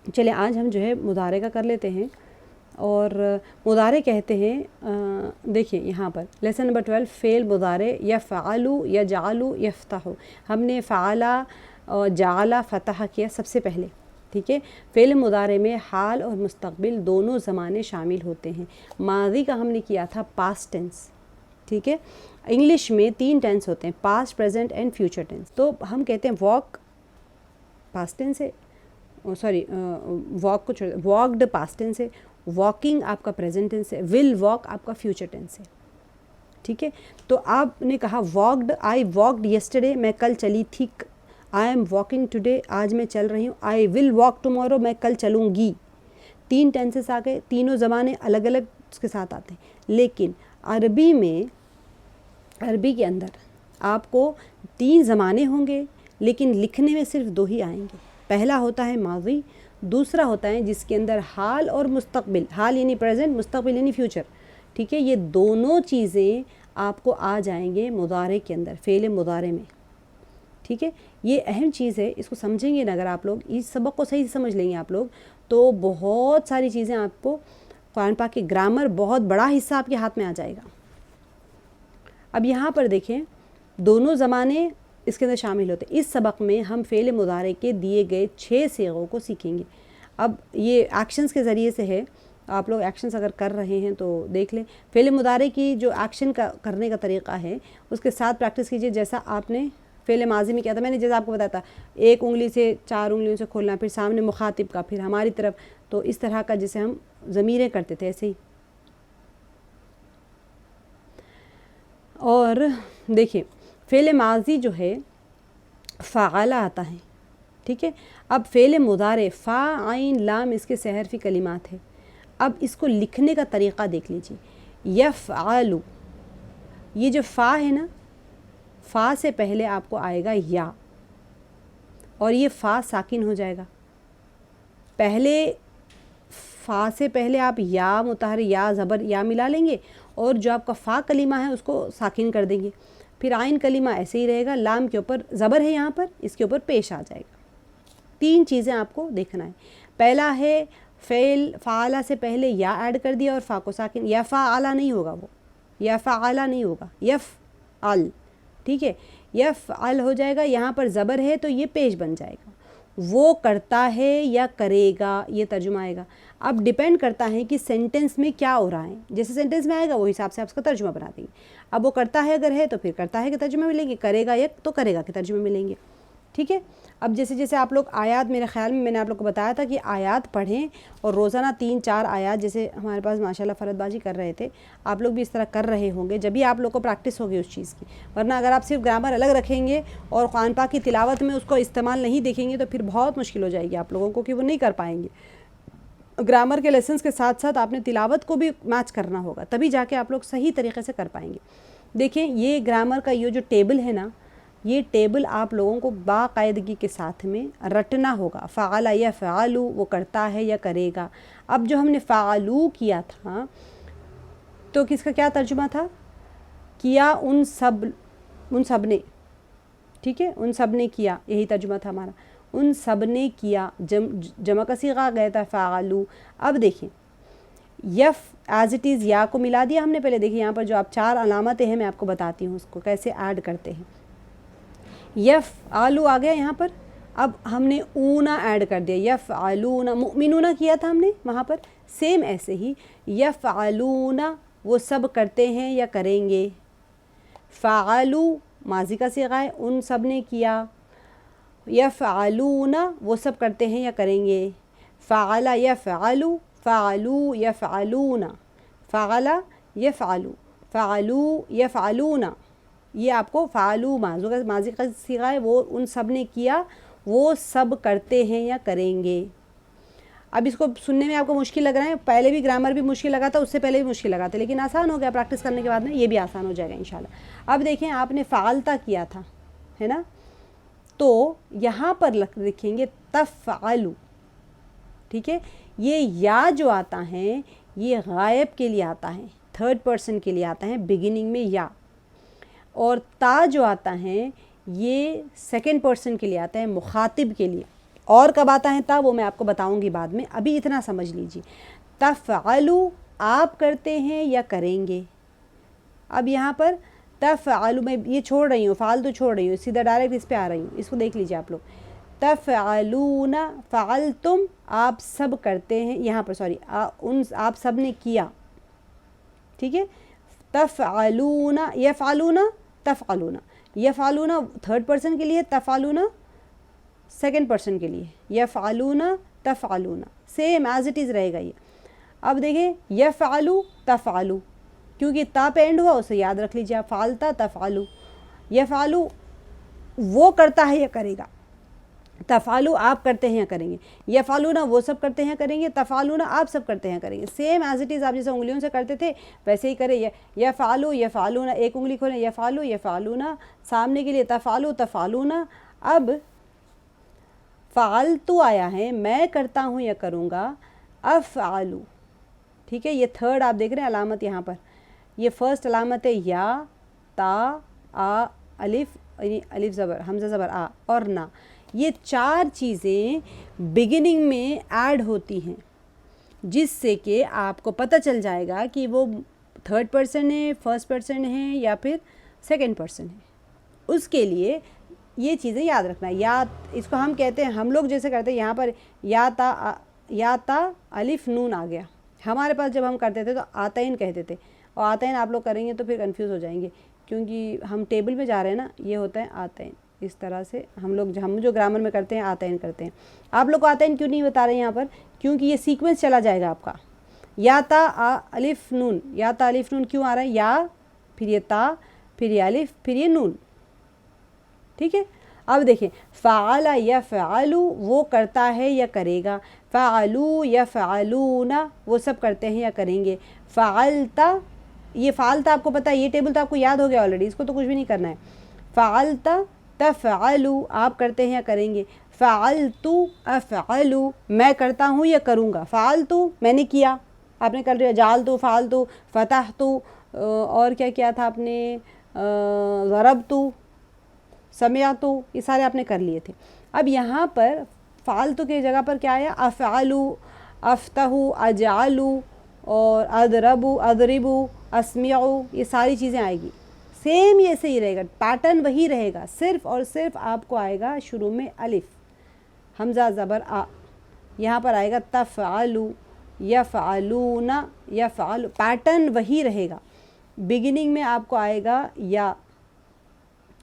चलिए आज हम जो है मुदारे का कर लेते हैं। और मुदारे कहते हैं, देखिए यहाँ पर लेसन नंबर 12 फ़ेल मुदारे या फ़ालू या जालू यफ्ताहु। हमने फ़ाला और जाला फ़तह किया सबसे पहले, ठीक है। फ़ेल मुदारे में हाल और मुस्तक़बिल दोनों ज़माने शामिल होते हैं। माज़ी का हमने किया था पास्ट टेंस, ठीक है। इंग्लिश में 3 टेंस होते हैं, past, present and future tense. तो हम कहते हैं वॉक पास्ट टेंस है, सॉरी वॉक को छोड़, वॉकड पास्ट टेंस है, वॉकिंग आपका प्रेजेंट टेंस है, विल वॉक आपका फ्यूचर टेंस है, ठीक है। तो आपने कहा वॉकड, आई वॉकड येस्टरडे, मैं कल चली थी। आई एम वॉकिंग टुडे, आज मैं चल रही हूँ। आई विल वॉक टुमारो, मैं कल चलूँगी। 3 टेंसेस आ गए, तीनों ज़माने अलग अलग उसके साथ आते हैं। लेकिन अरबी में, अरबी के अंदर आपको 3 ज़माने होंगे, लेकिन लिखने में सिर्फ 2 ही आएंगे। पहला होता है माज़ी, दूसरा होता है जिसके अंदर हाल और मुस्तक़बिल, हाल यानी प्रेजेंट, मुस्तक़बिल यानी फ्यूचर, ठीक है। ये दोनों चीज़ें आपको आ जाएंगे मुदारे के अंदर, फ़ेल मुदारे में, ठीक है। ये अहम चीज़ है, इसको समझेंगे ना अगर आप लोग, इस सबक को सही से समझ लेंगे आप लोग, तो बहुत सारी चीज़ें आपको, कुरान पाक के ग्रामर बहुत बड़ा हिस्सा आपके हाथ में आ जाएगा। अब यहाँ पर देखें, दोनों ज़माने इसके अंदर शामिल होते हैं। इस सबक में हम फ़ेल मुदारे के दिए गए 6 सीगों को सीखेंगे। अब ये एक्शंस के ज़रिए से है, आप लोग एक्शंस अगर कर रहे हैं तो देख लें। फ़ेल मुदारे की जो एक्शन का करने का तरीक़ा है उसके साथ प्रैक्टिस कीजिए, जैसा आपने फ़ेल माज़ी में किया था। मैंने जैसा आपको बताया था, 1 उंगली से 4 उंगलियों से खोलना, फिर सामने मुखातिब का, फिर हमारी तरफ, तो इस तरह का जैसे हम ज़मीरें करते थे ऐसे ही। और देखिए फ़ेल माज़ी जो है फ़ाला आता है, ठीक है। अब फ़ेल मुदारे फ़ा आइन लाम इसके सहरफ़ी कलिमात है। अब इसको लिखने का तरीक़ा देख लीजिए। यफ़आलु, ये जो फ़ा है ना, फ़ा से पहले आपको आएगा या, और ये फ़ा साकिन हो जाएगा। पहले फ़ा से पहले आप या मुतहर, या ज़बर, या मिला लेंगे, और जो आपका फ़ा कलीमा है उसको साकिन कर देंगे। फिर आइन कलीमा ऐसे ही रहेगा, लाम के ऊपर ज़बर है, यहाँ पर इसके ऊपर पेश आ जाएगा। 3 चीज़ें आपको देखना है। पहला है फ़ेल फ़ाला से पहले या ऐड कर दिया और फ़ा को साकिन, या फ़ाला नहीं होगा, वो या फ़ाला नहीं होगा, यफ़अल, ठीक है। यफ़अल हो जाएगा, यहाँ पर ज़बर है तो ये पेश बन जाएगा। वो करता है या करेगा, ये तर्जुमा आएगा। अब डिपेंड करता है कि सेंटेंस में क्या हो रहा है, जैसे सेंटेंस में आएगा वो हिसाब से आप उसका तर्जुमा बना देंगे। अब वो करता है अगर है तो फिर करता है के तर्जुमा मिलेंगे, करेगा या तो करेगा के तर्जुमे मिलेंगे, ठीक है। अब जैसे जैसे आप लोग आयात, मेरे ख्याल में मैंने आप लोग को बताया था कि आयात पढ़ें और रोज़ाना 3-4 आयात, जैसे हमारे पास माशाल्लाह फ़रदबाजी कर रहे थे, आप लोग भी इस तरह कर रहे होंगे, जब भी आप लोग को प्रैक्टिस होगी उस चीज़ की। वरना अगर आप सिर्फ ग्रामर अलग रखेंगे और कुरान पाक की तिलावत में उसको इस्तेमाल नहीं देखेंगे तो फिर बहुत मुश्किल हो जाएगी आप लोगों को, कि वो नहीं कर पाएंगे। ग्रामर के लेसन्स के साथ साथ आपने तिलावत को भी मैच करना होगा, तभी जाके आप लोग सही तरीके से कर पाएंगे। देखिए ये ग्रामर का ये जो टेबल है ना, ये टेबल आप लोगों को बाकायदगी के साथ में रटना होगा। फ़ाला या फ़ालू, वो करता है या करेगा। अब जो हमने फ़ालू किया था तो किसका क्या तर्जुमा था, किया उन सब ने, ठीक है, उन सब ने किया, यही तर्जुमा था हमारा, उन सब ने किया। जमा का सीगा गया था फ़ालू। अब देखिए यफ़ एज़ इट इज़ या को मिला दिया हमने पहले। देखिए यहाँ पर जो आप 4 अलामतें हैं मैं आपको बताती हूँ उसको कैसे ऐड करते हैं। यफ़ आलू आ गया यहाँ पर, अब हमने ऊना ऐड कर दिया, यफ़ आलूना, मुमिनूना किया था हमने वहाँ पर, सेम ऐसे ही यफ़ आलूना, वो सब करते हैं या करेंगे। फ़ालू माजी का सीगा है, उन सब ने किया। यफ़आलूना, वो सब करते हैं या करेंगे। फ़ाला यफ़आलू, फ़ालू यफ़आलूना, फ़ाला यफ़आलू, फ़ालू यफ़आलूना। ये आपको फ़ालू माजी का सीगा है, वो उन सब ने किया, वो सब करते हैं या करेंगे। अब इसको सुनने में आपको मुश्किल लग रहा है, पहले भी ग्रामर भी मुश्किल लगा था, उससे पहले भी मुश्किल लगा था, लेकिन आसान हो गया प्रैक्टिस करने के बाद में, ये भी आसान हो जाएगा इंशाल्लाह। अब देखें आपने फ़ालता किया था, है ना, तो यहाँ पर लिखेंगे तफ़अलु, ठीक है। ये या जो आता है ये गायब के लिए आता है, 3rd पर्सन के लिए आता है बिगिनिंग में या, और ता जो आता है ये 2nd पर्सन के लिए आता है मुखातिब के लिए, और कब आता है ता, वो मैं आपको बताऊंगी बाद में, अभी इतना समझ लीजिए। तफ़अलु आप करते हैं या करेंगे। अब यहाँ पर तफ़अलु मैं ये छोड़ रही हूँ, फालतू छोड़ रही हूँ, सीधा डायरेक्ट इस पे आ रही हूँ, इसको देख लीजिए आप लोग। तफ़अलूना फ़अलतुम आप सब करते हैं, यहाँ पर सॉरी आप सब ने किया, ठीक है। तफ़अलूना यफ़अलूना तफ़अलूना, यफ़अलूना थर्ड पर्सन के लिए, तफ़अलूना सेकंड पर्सन के लिए, यफ़अलूना तफ़अलूना सेम एज इट इज़ रहेगा ये। अब देखिए यफ़अलु तफ़अलु, क्योंकि ता पे एंड हुआ उसे याद रख लीजिए आप, फ़अलता तफ़अलु। यफ़अलु वो करता है या करेगा, तफ़अलु आप करते हैं या करेंगे, यफ़अलूना वो सब करते हैं करेंगे, तफ़अलूना आप सब करते हैं करेंगे। सेम एज इट इज़, आप जैसे उंगलियों से करते थे वैसे ही करें। यफ़अलु यफ़अलूना, एक उंगली खोलें, यफ़अलु यफ़अलूना सामने के लिए, तफ़अलु तफ़अलूना। अब फ़अलतु आया है, मैं करता हूँ या करूँगा, अफ़अलु, ठीक है। ये थर्ड आप देख रहे हैं अलामत यहाँ पर, ये फर्स्ट अलामत है या, ता, आ, अलिफ, अलिफ ज़बर, हमज़ा ज़बर आ और ना, ये चार चीज़ें बिगिनिंग में ऐड होती हैं, जिससे कि आपको पता चल जाएगा कि वो थर्ड पर्सन है, फर्स्ट पर्सन है या फिर सेकंड पर्सन है। उसके लिए ये चीज़ें याद रखना। या इसको हम कहते हैं, हम लोग जैसे करते हैं यहाँ पर या ता अलिफ नून आ गया, हमारे पास जब हम करते थे तो आतैन कहते थे, और आतैन आप लोग करेंगे तो फिर कंफ्यूज हो जाएंगे, क्योंकि हम टेबल में जा रहे हैं ना, ये होता है आतैन। इस तरह से हम जो ग्रामर में करते हैं आतैन करते हैं। आप लोग को आतैन क्यों नहीं बता रहे हैं यहाँ पर, क्योंकि ये सीक्वेंस चला जाएगा आपका। या ता अलिफ नून, या ता अलिफ नून क्यों आ रहा है, या फिर ये ता, फिर ये अलिफ, फिर ये नून, ठीक है। अब देखें फ़अला यफ़अलु वो करता है या करेगा, फ़अलू यफ़अलूना वो सब करते हैं या करेंगे, फ़अलता ये फ़अलता आपको पता है, ये टेबल तो आपको याद हो गया ऑलरेडी, इसको तो कुछ भी नहीं करना है। फ़अलता तफ़अलु आप करते हैं या करेंगे, फ़अलतु अफ़अलु मैं करता हूँ या करूँगा। फ़अलतु मैंने किया, आपने कर लिया, जालतु फ़अलतु फ़तहतु, और क्या किया था आपने, ज़रबतु समिअतु, ये सारे आपने कर लिए थे। अब यहाँ पर फ़ालतू की जगह पर क्या आया, अफ़अलु, अफ़तहु, अजअलु और अदरबु, अदरिबु, अस्मिअउ, ये सारी चीज़ें आएगी। सेम ये ऐसे ही रहेगा, पैटर्न वही रहेगा, सिर्फ और सिर्फ आपको आएगा शुरू में अलिफ, हमज़ा ज़बर आ, यहाँ पर आएगा तफ़अलु यफ़अलूना यफ़अलु, पैटर्न वही रहेगा। बिगिनिंग में आपको आएगा या,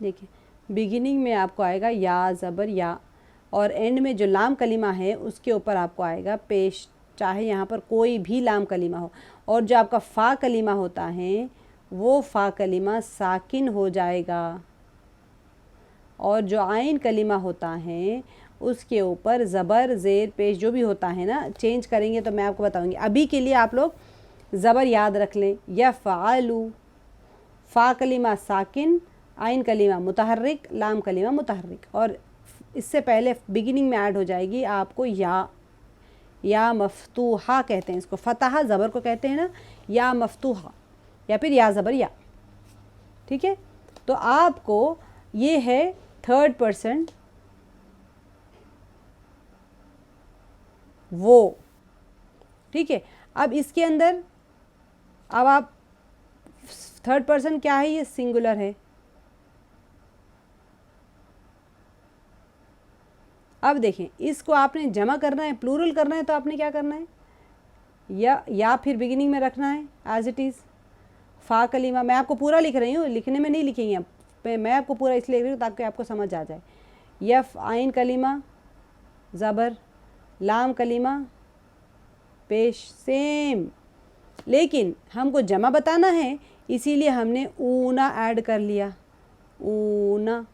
देखिए बिगिनिंग में आपको आएगा या ज़बर या, और एंड में जो लाम कलीमा है उसके ऊपर आपको आएगा पेश, चाहे यहाँ पर कोई भी लाम कलीमा हो। और जो आपका फ़ा कलीमा होता है वो फ़ा कलीमा साकिन हो जाएगा, और जो आइन कलीमा होता है उसके ऊपर ज़बर ज़ेर पेश जो भी होता है ना, चेंज करेंगे तो मैं आपको बताऊँगी। अभी के लिए आप लोग ज़बर याद रख लें, यफ़अलु, फ़ा कलीमा साकिन, आइन कलीमा मुतहर्रिक, लाम कलीमा मुतहर्रिक, और इससे पहले बिगिनिंग में ऐड हो जाएगी आपको या मफ्तूहा कहते हैं इसको, फ़तहा ज़बर को कहते हैं ना, या मफ्तूहा या फिर या ज़बर या, ठीक है। तो आपको ये है थर्ड पर्सन वो, ठीक है। अब इसके अंदर अब आप थर्ड पर्सन क्या है, ये सिंगुलर है। अब देखें इसको आपने जमा करना है, प्लूरल करना है, तो आपने क्या करना है, या फिर बिगिनिंग में रखना है एज इट इज़। फ़ा कलीमा मैं आपको पूरा लिख रही हूँ, लिखने में नहीं लिखेंगे आप, मैं आपको पूरा इसलिए लिख रही हूँ ताकि आपको समझ आ जाए। यफ़ आइन कलीमा ज़बर, लाम कलीमा पेश, सेम, लेकिन हमको जमा बताना है इसीलिए हमने ऊना ऐड कर लिया, ऊना।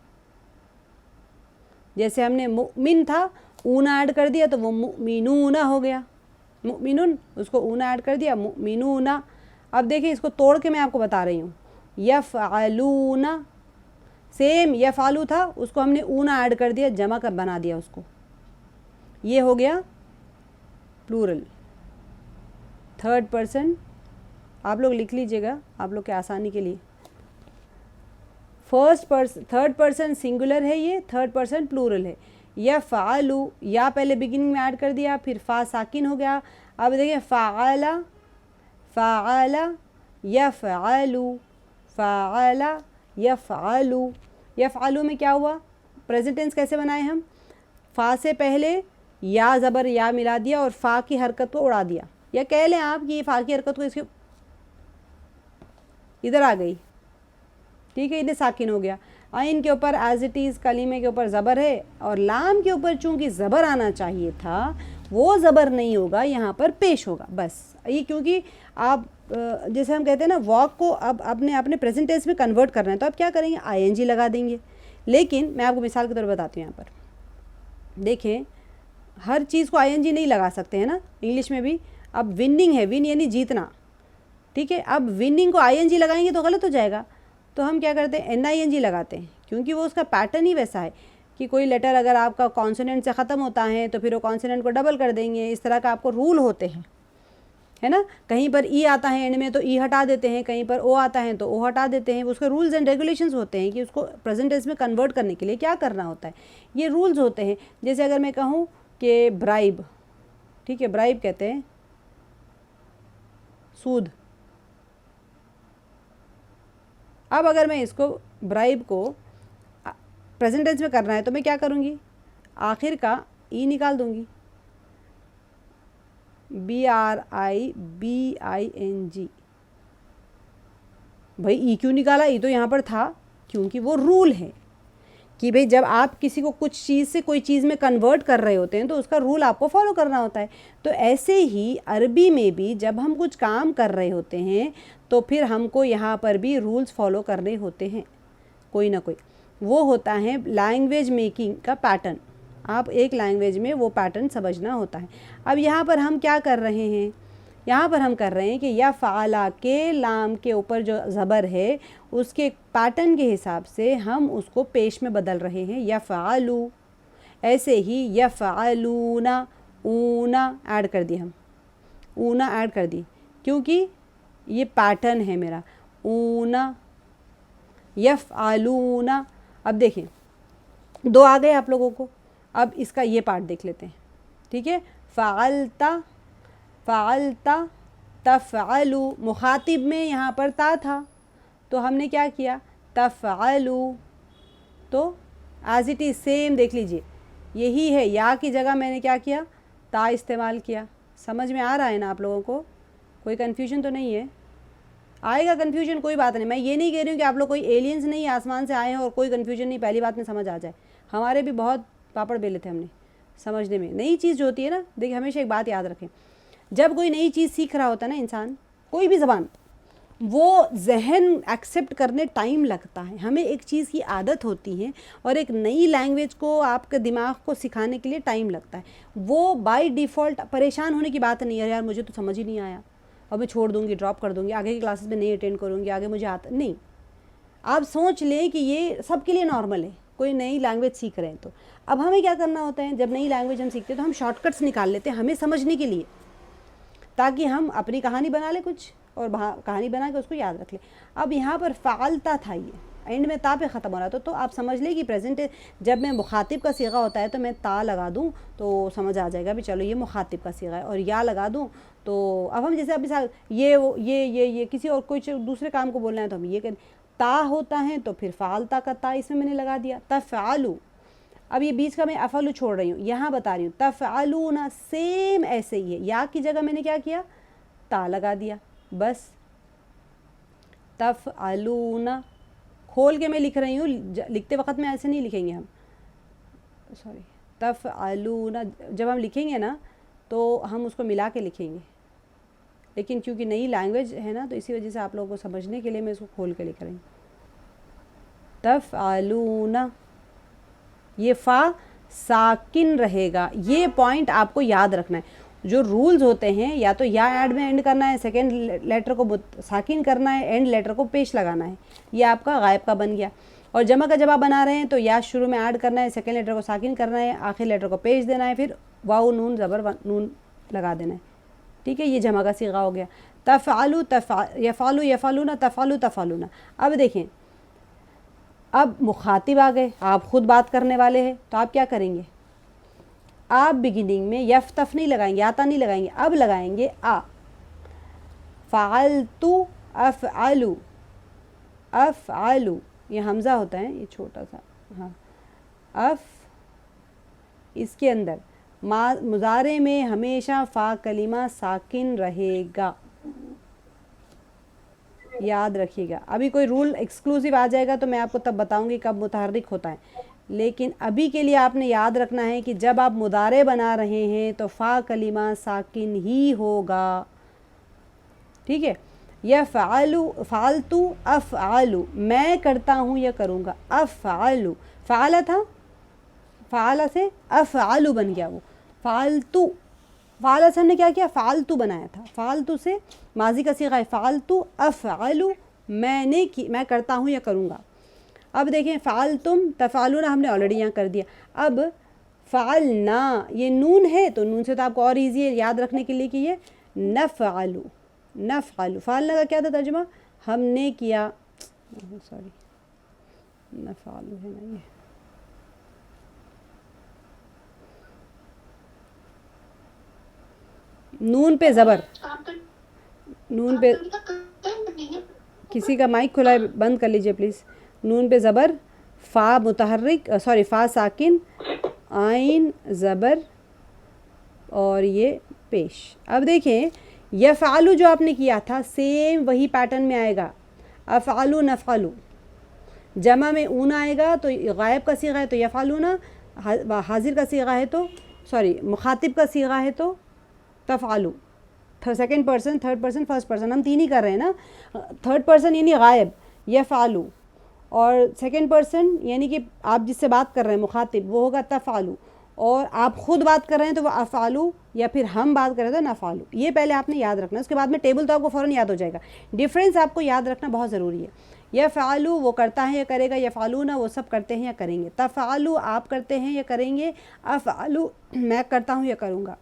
जैसे हमने मुमिन था, ऊना ऐड कर दिया तो वो मुमिनूना हो गया, मुमिनुन, उसको ऊना ऐड कर दिया, मुमिनूना। अब देखिए इसको तोड़ के मैं आपको बता रही हूँ, यफ़अलूना सेम, यफ़अलू था उसको हमने ऊना ऐड कर दिया, जमा कर बना दिया उसको, ये हो गया प्लूरल। थर्ड पर्सन आप लोग लिख लीजिएगा आप लोग के आसानी के लिए। थर्ड पर्सन सिंगुलर है, ये थर्ड पर्सन प्लूरल है। यफ़अलु, या पहले बिगिनिंग में ऐड कर दिया, फिर फ़ा साकिन हो गया। अब देखिए फ़अला, फ़अला यफ़अलु, फ़अला यफ़अलु। यफ़अलु में क्या हुआ, प्रेजेंट टेंस कैसे बनाए हम, फ़ा से पहले या ज़बर या मिला दिया और फ़ा की हरकत को उड़ा दिया, या कह लें आप कि ये फ़ा की हरकत को इसके इधर आ गई, ठीक है, इन्हें साकिन हो गया। आइन के ऊपर एज इट इज़ कलीमे के ऊपर ज़बर है और लाम के ऊपर चूँकि ज़बर आना चाहिए था वो ज़बर नहीं होगा, यहाँ पर पेश होगा। बस ये क्योंकि आप जैसे हम कहते हैं ना वॉक को अब अपने अपने प्रेजेंट टेंस में कन्वर्ट करना है, तो आप क्या करेंगे, आईएनजी लगा देंगे। लेकिन मैं आपको मिसाल के तौर पर बताती हूँ, यहाँ पर देखें हर चीज़ को आईएनजी नहीं लगा सकते हैं ना, इंग्लिश में भी। अब विनिंग है, विन यानी जीतना, ठीक है, अब विनिंग को आईएनजी लगाएंगे तो गलत हो जाएगा, तो हम क्या करते हैं, एनआईएनजी लगाते हैं, क्योंकि वो उसका पैटर्न ही वैसा है कि कोई लेटर अगर आपका कॉन्सोनेंट से ख़त्म होता है तो फिर वो कॉन्सोनेंट को डबल कर देंगे, इस तरह का आपको रूल होते हैं, है ना। कहीं पर ई आता है एंड में तो ई हटा देते हैं, कहीं पर ओ आता है तो ओ हटा देते हैं, उसके रूल्स एंड रेगुलेशंस होते हैं कि उसको प्रेजेंट टेंस में कन्वर्ट करने के लिए क्या करना होता है, ये रूल्स होते हैं। जैसे अगर मैं कहूँ कि ब्राइब, ठीक है, ब्राइब कहते हैं सूद। अब अगर मैं इसको ब्राइब को प्रेजेंट टेंस में करना है तो मैं क्या करूँगी, आखिर का ई निकाल दूँगी, BRIBING। भाई ई क्यों निकाला, ई तो यहाँ पर था, क्योंकि वो रूल है कि भाई जब आप किसी को कुछ चीज़ से कोई चीज़ में कन्वर्ट कर रहे होते हैं तो उसका रूल आपको फॉलो करना होता है। तो ऐसे ही अरबी में भी जब हम कुछ काम कर रहे होते हैं तो फिर हमको यहाँ पर भी रूल्स फॉलो करने होते हैं, कोई ना कोई। वो होता है लैंग्वेज मेकिंग का पैटर्न, आप एक लैंग्वेज में वो पैटर्न समझना होता है। अब यहाँ पर हम क्या कर रहे हैं, यहाँ पर हम कर रहे हैं कि या फ़ाला के लाम के ऊपर जो ज़बर है उसके पैटर्न के हिसाब से हम उसको पेश में बदल रहे हैं, या फ़ालू। ऐसे ही या फ़ालूना, ऊना ऐड कर दिया, हम ऊना ऐड कर दी क्योंकि ये पैटर्न है मेरा, ऊना यफ़अलूना। अब देखें दो आ गए आप लोगों को, अब इसका ये पार्ट देख लेते हैं, ठीक है। फ़अलता, फ़अलता तफ़अलु, मुखातिब में यहाँ पर ता था तो हमने क्या किया, तफ़अलु, तो एज इट इज़ सेम देख लीजिए, यही है, या की जगह मैंने क्या किया, ता इस्तेमाल किया। समझ में आ रहा है ना आप लोगों को, कोई कन्फ्यूजन तो नहीं है? आएगा कन्फ्यूजन, कोई बात नहीं, मैं ये नहीं कह रही हूँ कि आप लोग कोई एलियंस नहीं आसमान से आए हैं और कोई कन्फ्यूजन नहीं, पहली बात में समझ आ जाए। हमारे भी बहुत पापड़ बेले थे हमने समझने में। नई चीज़ जो होती है ना, देखिए हमेशा एक बात याद रखें, जब कोई नई चीज़ सीख रहा होता है ना इंसान, कोई भी ज़बान, वो जहन एक्सेप्ट करने टाइम लगता है। हमें एक चीज़ की आदत होती है और एक नई लैंग्वेज को आपके दिमाग को सिखाने के लिए टाइम लगता है। वो बाय डिफ़ॉल्ट परेशान होने की बात नहीं है, यार मुझे तो समझ ही नहीं आया, अब मैं छोड़ दूँगी, ड्रॉप कर दूँगी, आगे की क्लासेस में नहीं अटेंड करूँगी, आगे मुझे आता नहीं। आप सोच लें कि ये सबके लिए नॉर्मल है, कोई नई लैंग्वेज सीख रहे हैं तो। अब हमें क्या करना होता है, जब नई लैंग्वेज हम सीखते हैं तो हम शॉर्टकट्स निकाल लेते हैं हमें समझने के लिए, ताकि हम अपनी कहानी बना लें कुछ और कहानी बना के उसको याद रख लें। अब यहाँ पर फ़ालता था, ये एंड में ता पे ख़त्म हो रहा था, तो आप समझ लें कि प्रेजेंट जब मैं मुखातिब का सीगा होता है तो मैं ता लगा दूँ तो समझ आ जाएगा भी चलो ये मुखातिब का सीगा है, और या लगा दूँ तो अब हम जैसे अभी ये किसी और कोई दूसरे काम को बोलना है तो हम ये ता होता है तो फिर फ़ालता का ता इसमें मैंने लगा दिया, तफ़अलु। अब ये बीच का मैं अफ़अलु छोड़ रही हूँ, यहाँ बता रही हूँ तफ़अलूना, सेम ऐसे ही है, या की जगह मैंने क्या किया, ता लगा दिया, बस तफ़अलूना। खोल के मैं लिख रही हूँ, लिखते वक्त में ऐसे नहीं लिखेंगे हम, सॉरी, तफ़अलूना जब हम लिखेंगे ना तो हम उसको मिला के लिखेंगे, लेकिन क्योंकि नई लैंग्वेज है ना तो इसी वजह से आप लोगों को समझने के लिए मैं इसको खोल के लिख रही हूँ, तफ़अलूना। ये फ़ा साकिन रहेगा, ये पॉइंट आपको याद रखना है। जो रूल्स होते हैं, या तो या ऐड में एंड करना है, सेकेंड लेटर को साकिन करना है, एंड लेटर को पेश लगाना है, ये आपका गायब का बन गया। और जमा का जवाब बना रहे हैं तो या शुरू में ऐड करना है, सेकेंड लेटर को साकिन करना है, आखिर लेटर को पेश देना है, फिर वाव नून ज़बर नून लगा देना है, ठीक है, ये जमा का सीगा हो गया। तफ़अलु यफ़अलु यफ़अलूना, तफ़अलु तफ़अलूना। अब देखें, अब मुखातिब आ गए, आप ख़ुद बात करने वाले हैं तो आप क्या करेंगे, आप बिगिनिंग में यफ्तफ नहीं लगाएंगे, आता नहीं लगाएंगे, अब लगाएंगे आ। फ़अलतु अफ़अलु, अफ़अलु ये हमज़ा होता है, ये छोटा सा, हाँ अफ़, इसके अंदर मुज़ारे में हमेशा फ़ा कलिमा साकिन रहेगा, याद रखिएगा। अभी कोई रूल एक्सक्लूसिव आ जाएगा तो मैं आपको तब बताऊंगी कब मुतहर्रिक होता है, लेकिन अभी के लिए आपने याद रखना है कि जब आप मुदारे बना रहे हैं तो फ़ा कलिमा साकिन ही होगा, ठीक है। यह फ़ालतू अफ़आलु, मैं करता हूँ या करूँगा, अफ़आलु, फ़ाला था, फ़ाला से अफ़आलु बन गया, वो फ़ालतू, फ़ाला से हमने क्या किया, फ़ालतू बनाया था, फ़ालतू से माजी का सीगा है, फ़ालतू अफ़आलु, मैंने की, मैं करता हूँ या करूँगा। अब देखें फ़ालतुम तफ़ालूना हमने ऑलरेडी यहाँ कर दिया। अब फ़ालना, ये नून है तो नून से तो आपको और ईजी है याद रखने के लिए कि ये नफ़अलु, नफ़अलु, फ़ालना का क्या था तर्जुमा, हमने किया, सॉरी नफ़अलु है ना ये, नून पे ज़बर, नून पे, किसी का माइक खुला है बंद कर लीजिए प्लीज़। नून पे ज़बर, फ़ा मुतहर्रिक, सॉरी फ़ा साकिन, आइन ज़बर और ये पेश। अब देखें यफ़अलु जो आपने किया था सेम वही पैटर्न में आएगा, अफ़अलु नफ़अलु, जमा में ऊन आएगा तो गायब का सीगा है तो यफ़अलुना, हाजिर का सीगा है तो, सॉरी मुखातिब का सीगा है तो तफ़अलु, second person, third person, first person, हम तीन ही कर रहे हैं ना। थर्ड पर्सन यानी गायब यफ़अलु, और सेकंड पर्सन यानी कि आप जिससे बात कर रहे हैं मुखातिब, वो होगा तफ़अलु, और आप ख़ुद बात कर रहे हैं तो वो अफ़अलु, या फिर हम बात कर रहे हैं तो नफ़अलु। ये पहले आपने याद रखना है, उसके बाद में टेबल तो आपको फ़ौरन याद हो जाएगा। डिफरेंस आपको याद रखना बहुत ज़रूरी है। यफ़अलु वो करता है या करेगा, यफ़अलूना वो सब करते हैं या करेंगे, तफ़अलु आप करते हैं या करेंगे, अफ़अलु मैं करता हूँ या करूँगा,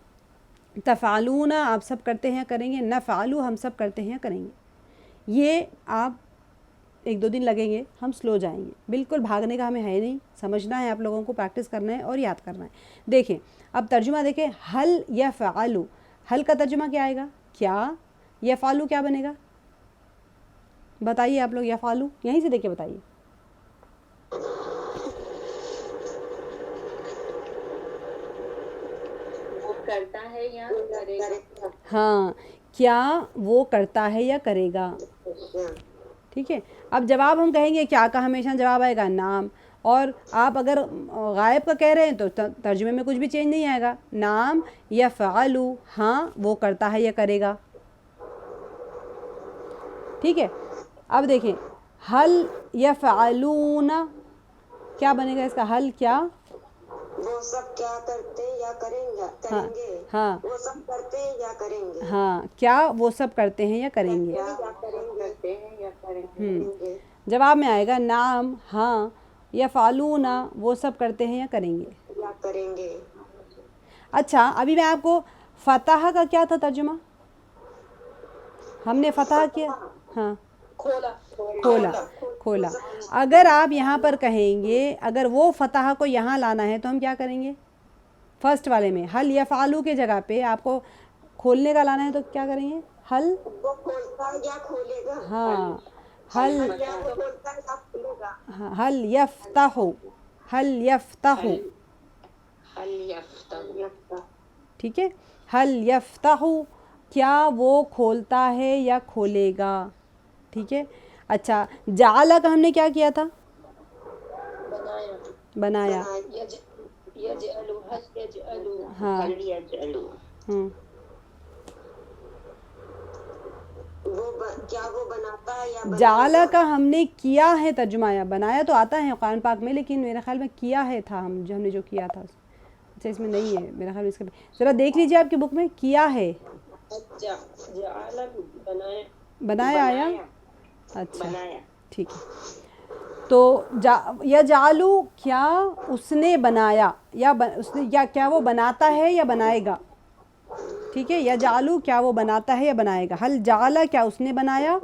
तफ़अलूना आप सब करते हैं करेंगे, नफ़अलु हम सब करते हैं करेंगे। ये आप एक दो दिन लगेंगे, हम स्लो जाएंगे, बिल्कुल भागने का हमें है नहीं, समझना है आप लोगों को, प्रैक्टिस करना है और याद करना है। देखें अब तर्जुमा देखें, हल यफ़अलु, हल का तर्जुमा क्या आएगा, क्या, यफ़अलु क्या बनेगा, बताइए आप लोग, यफ़अलु यहीं से देख के बताइए। करता है या करेगा, हाँ क्या वो करता है या करेगा, ठीक है। अब जवाब हम कहेंगे क्या का हमेशा जवाब आएगा नाम, और आप अगर गायब का कह रहे हैं तो तर्जुमे में कुछ भी चेंज नहीं आएगा, नाम यफ़अलु, हाँ वो करता है या करेगा, ठीक है। अब देखें हल यफ़अलूना क्या बनेगा इसका, हल क्या, वो सब क्या करते या करेंगे, करेंगे, हाँ वो सब करते या करेंगे, हाँ क्या वो सब करते हैं या करेंगे, या करते हैं या करेंगे। जवाब में आएगा नाम, हाँ, यफ़अलूना वो सब करते हैं या करेंगे, या करेंगे। अच्छा अभी मैं आपको फ़तह का क्या था तर्जुमा, हमने फ़तह किया, हाँ खोला, खोला, खोला। अगर आप यहाँ पर कहेंगे, अगर वो फ़तह को यहाँ लाना है तो हम क्या करेंगे, फर्स्ट वाले में हल यफ़अलु के जगह पे आपको खोलने का लाना है तो क्या करेंगे, हल, वो खोलता या खोलेगा, हाँ हल, या वो खोलता या खोलेगा, हाँ, हल यफ़्तहु, हल यफ़्तहु, हल यफ्तह, ठीक है, हल यफ़्तहु क्या वो खोलता है या खोलेगा, ठीक है। अच्छा जाला का हमने क्या किया था, बनाया, यजअलु, हल यजअलु, हाँ हल यजअलु, क्या वो बनाता है या जाला का हमने किया है तर्जुमाया, बनाया तो आता है कुरान पाक में, लेकिन मेरे ख्याल में किया है था हम, जो हमने जो किया था, अच्छा इसमें नहीं है मेरा ख्याल, इसका ज़रा देख लीजिए आपकी बुक में, किया है, बनाया आया, अच्छा ठीक है। तो यजालू क्या उसने बनाया, या उसने, या क्या वो बनाता है या बनाएगा, ठीक है। यजालू क्या वो बनाता है या बनाएगा, हल जाला क्या उसने बनाया,